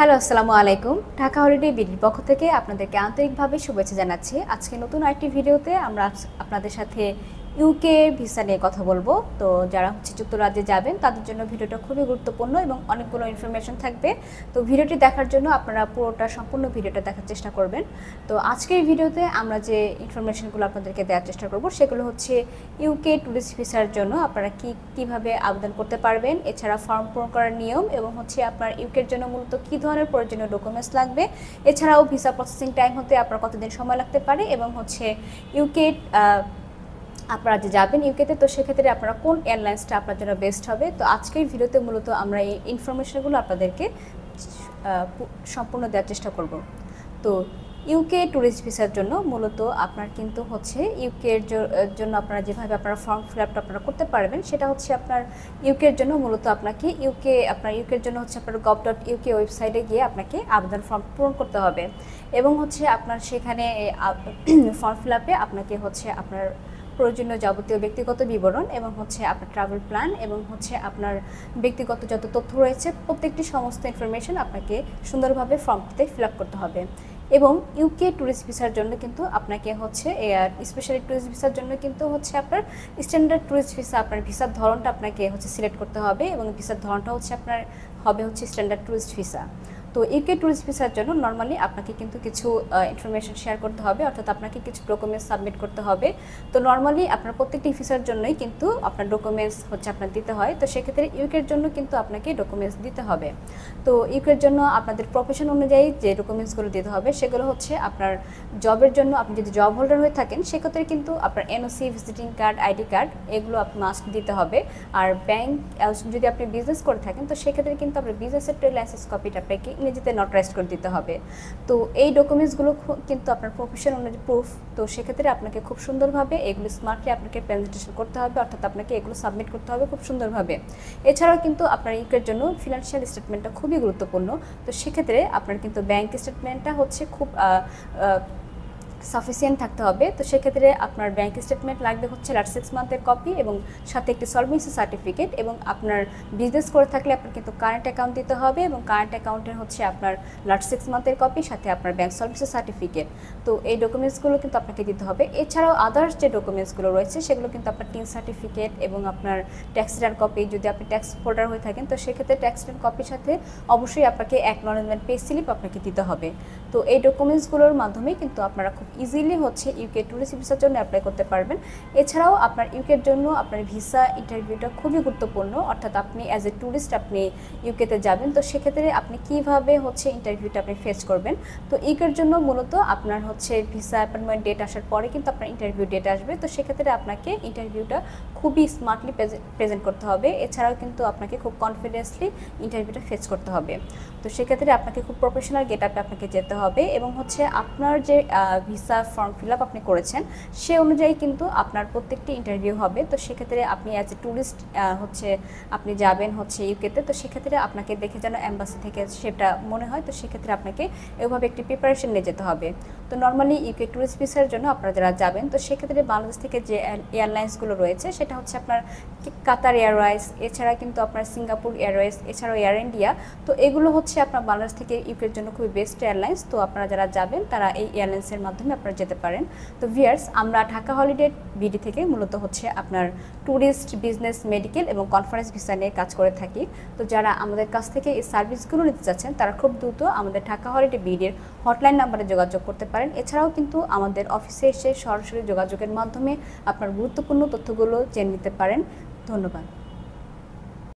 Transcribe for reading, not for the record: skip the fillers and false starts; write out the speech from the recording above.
Hello, আসসালামু আলাইকুম। Dhaka holiday বিডির পক্ষ থেকে আপনাদেরকে আন্তরিকভাবে শুভেচ্ছা জানাচ্ছি। আজকে নতুন আরেকটি ভিডিওতে আমরা আপনাদের সাথে ইউকে ভিসা নিয়ে কথা বলবো। তো যারা যুক্তরাজ্যে যাবেন তাদের জন্য ভিডিওটা খুবই গুরুত্বপূর্ণ এবং অনেকগুলো ইনফরমেশন থাকবে। তো ভিডিওটি দেখার জন্য আপনারা পুরোটা সম্পূর্ণ ভিডিওটা দেখার চেষ্টা করবেন। তো আজকের ভিডিওতে আমরা যে ইনফরমেশনগুলো আপনাদেরকে দেওয়ার চেষ্টা করব সেগুলো হচ্ছে ইউকে ট্যুরিস্ট ভিসার জন্য আপনারা কিভাবে আবেদন করতে পারবেন, এছাড়া ফর্ম পূরণ করার নিয়ম এবং হচ্ছে আপনার ইউকের জন্য মূলত কী ধরনের প্রয়োজনীয় ডকুমেন্টস লাগবে, এছাড়াও ভিসা প্রসেসিং টাইম হতে আপনার কতদিন সময় লাগতে পারে এবং হচ্ছে ইউকে আপনারা যে যাবেন ইউকেতে, তো সেক্ষেত্রে আপনারা কোন এয়ারলাইন্সটা আপনার জন্য বেস্ট হবে। তো আজকের ভিডিওতে মূলত আমরা এই ইনফরমেশনগুলো আপনাদেরকে সম্পূর্ণ দেওয়ার চেষ্টা করব। তো ইউকে ট্যুরিস্ট ভিসার জন্য মূলত আপনার কিন্তু হচ্ছে ইউকের জন্য আপনারা যেভাবে আপনারা ফর্ম ফিল আপটা আপনারা করতে পারবেন সেটা হচ্ছে আপনার ইউকের জন্য মূলত আপনাকে ইউকের জন্য হচ্ছে আপনার gov.uk ওয়েবসাইটে গিয়ে আপনাকে আবেদন ফর্ম পূরণ করতে হবে এবং হচ্ছে আপনার সেখানে ফর্ম ফিল আপে আপনাকে হচ্ছে আপনার প্রয়োজনীয় যাবতীয় ব্যক্তিগত বিবরণ এবং হচ্ছে আপনার ট্রাভেল প্ল্যান এবং হচ্ছে আপনার ব্যক্তিগত যত তথ্য রয়েছে প্রত্যেকটি সমস্ত ইনফরমেশন আপনাকে সুন্দরভাবে ফর্মটিতে ফিল আপ করতে হবে। এবং ইউকে ট্যুরিস্ট ভিসার জন্য কিন্তু আপনাকে হচ্ছে স্পেশালি ট্যুরিস্ট ভিসার জন্য কিন্তু হচ্ছে আপনার স্ট্যান্ডার্ড ট্যুরিস্ট ভিসা, আপনার ভিসার ধরনটা আপনাকে হচ্ছে সিলেক্ট করতে হবে এবং ভিসার ধরনটা হচ্ছে আপনার হবে হচ্ছে স্ট্যান্ডার্ড ট্যুরিস্ট ভিসা। তো ইউকে ট্যুরিস্ট ভিসার জন্য নর্মালি আপনাকে কিন্তু কিছু ইনফরমেশন শেয়ার করতে হবে, অর্থাৎ আপনাকে কিছু ডকুমেন্টস সাবমিট করতে হবে। তো নর্মালি আপনার প্রত্যেকটি ভিসার জন্যই কিন্তু আপনার ডকুমেন্টস হচ্ছে আপনার দিতে হয়। তো সেক্ষেত্রে ইউকের জন্য কিন্তু আপনাকে ডকুমেন্টস দিতে হবে। তো ইউকের জন্য আপনাদের প্রফেশন অনুযায়ী যে ডকুমেন্টসগুলো দিতে হবে সেগুলো হচ্ছে আপনার জবের জন্য, আপনি যদি জব হোল্ডার হয়ে থাকেন সেক্ষেত্রে কিন্তু আপনার NOC, visiting card, ID card এগুলো মাস্ট দিতে হবে। আর ব্যাংক যদি আপনি বিজনেস করে থাকেন তো সেক্ষেত্রে কিন্তু আপনার বিজনেসের ট্রেড লাইসেন্স কপিটা আপনাকে ইংরেজিতে নোটারাইজ করে দিতে হবে। তো এই ডকুমেন্টসগুলো কিন্তু আপনার প্রফেশন অনুযায়ী প্রুফ। তো সেক্ষেত্রে আপনাকে খুব সুন্দরভাবে এগুলো স্মার্টলি আপনাকে প্রেজেন্টেশন করতে হবে, অর্থাৎ আপনাকে এগুলো সাবমিট করতে হবে খুব সুন্দরভাবে। এছাড়াও কিন্তু আপনার ইউকের জন্য ফিনান্সিয়াল স্টেটমেন্টটা খুবই গুরুত্বপূর্ণ। তো সেক্ষেত্রে আপনার কিন্তু ব্যাংক স্টেটমেন্টটা হচ্ছে খুব সাফিসিয়েন্ট থাকতে হবে। তো সেক্ষেত্রে আপনার ব্যাংক স্টেটমেন্ট লাগবে হচ্ছে লাস্ট 6 মান্থের কপি এবং সাথে একটি সলভেন্সি সার্টিফিকেট, এবং আপনার বিজনেস করে থাকলে আপনার কিন্তু কারেন্ট অ্যাকাউন্ট দিতে হবে এবং কারেন্ট অ্যাকাউন্টের হচ্ছে আপনার লাস্ট 6 মান্থের কপি সাথে আপনার ব্যাংক সলভেন্সি সার্টিফিকেট। তো এই ডকুমেন্টসগুলো কিন্তু আপনাকে দিতে হবে। এছাড়াও আদার্স যে ডকুমেন্টসগুলো রয়েছে সেগুলো কিন্তু আপনার টিন সার্টিফিকেট এবং আপনার ট্যাক্স রিটার্ন কপি, যদি আপনি ট্যাক্স হোল্ডার হয়ে থাকেন তো সেক্ষেত্রে ট্যাক্স রিটার্ন কপির সাথে অবশ্যই আপনাকে অ্যাকনলেজমেন্ট পে স্লিপ আপনাকে দিতে হবে। তো এই ডকুমেন্টসগুলোর মাধ্যমে কিন্তু আপনারা খুব ইজিলি হচ্ছে ইউকে ট্যুরিস্ট ভিসার জন্য অ্যাপ্লাই করতে পারবেন। এছাড়াও আপনার ইউকের জন্য আপনার ভিসা ইন্টারভিউটা খুবই গুরুত্বপূর্ণ, অর্থাৎ আপনি অ্যাজ এ ট্যুরিস্ট আপনি ইউকেতে যাবেন তো সেক্ষেত্রে আপনি কিভাবে হচ্ছে ইন্টারভিউটা আপনি ফেস করবেন। তো ইউকের জন্য মূলত আপনার হচ্ছে ভিসা অ্যাপয়েন্টমেন্ট ডেট আসার পরে কিন্তু আপনার ইন্টারভিউ ডেট আসবে। তো সেক্ষেত্রে আপনাকে ইন্টারভিউটা খুবই স্মার্টলি প্রেজেন্ট করতে হবে। এছাড়াও কিন্তু আপনাকে খুব কনফিডেন্সলি ইন্টারভিউটা ফেস করতে হবে। তো সেক্ষেত্রে আপনাকে খুব প্রফেশনাল গেট আপে আপনাকে যেতে হবে এবং হচ্ছে আপনার যে ভিসা ফর্ম ফিল আপ আপনি করেছেন সে অনুযায়ী কিন্তু আপনার প্রত্যেকটি ইন্টারভিউ হবে। তো সেক্ষেত্রে আপনি অ্যাজ এ ট্যুরিস্ট হচ্ছে আপনি যাবেন হচ্ছে ইউকেতে, তো সেক্ষেত্রে আপনাকে দেখে যেন অ্যাম্বাসি থেকে সেটা মনে হয়। তো সেক্ষেত্রে আপনাকে এভাবে একটি প্রিপারেশন নিয়ে যেতে হবে। তো নর্মালি ইউকে ট্যুরিস্ট ভিসার জন্য আপনারা যারা যাবেন তো সেক্ষেত্রে বাংলাদেশ থেকে যে এয়ারলাইন্সগুলো রয়েছে সেটা হচ্ছে আপনার কাতার এয়ারওয়েজ, এছাড়া কিন্তু আপনার সিঙ্গাপুর এয়ারওয়েজ, এছাড়াও এয়ার ইন্ডিয়া। তো এগুলো হচ্ছে আপনার বাংলাদেশ থেকে ইউকের জন্য খুবই বেস্ট এয়ারলাইন্স। তো আপনারা যারা যাবেন তারা এই এয়ারলাইন্সের মাধ্যমে আপনারা যেতে পারেন। তো ভিউয়ার্স, আমরা ঢাকা হলিডে বিডি থেকে মূলত হচ্ছে আপনার ট্যুরিস্ট, বিজনেস, মেডিকেল এবং কনফারেন্স ভিসা নিয়ে কাজ করে থাকি। তো যারা আমাদের কাছ থেকে এই সার্ভিসগুলো নিতে চাচ্ছেন তারা খুব দ্রুত আমাদের ঢাকা হলিডে বিডির হটলাইন নাম্বারে যোগাযোগ করতে পারেন। এছাড়াও কিন্তু আমাদের অফিসে এসে সরাসরি যোগাযোগের মাধ্যমে আপনার গুরুত্বপূর্ণ তথ্যগুলো জেনে নিতে পারেন। ধন্যবাদ।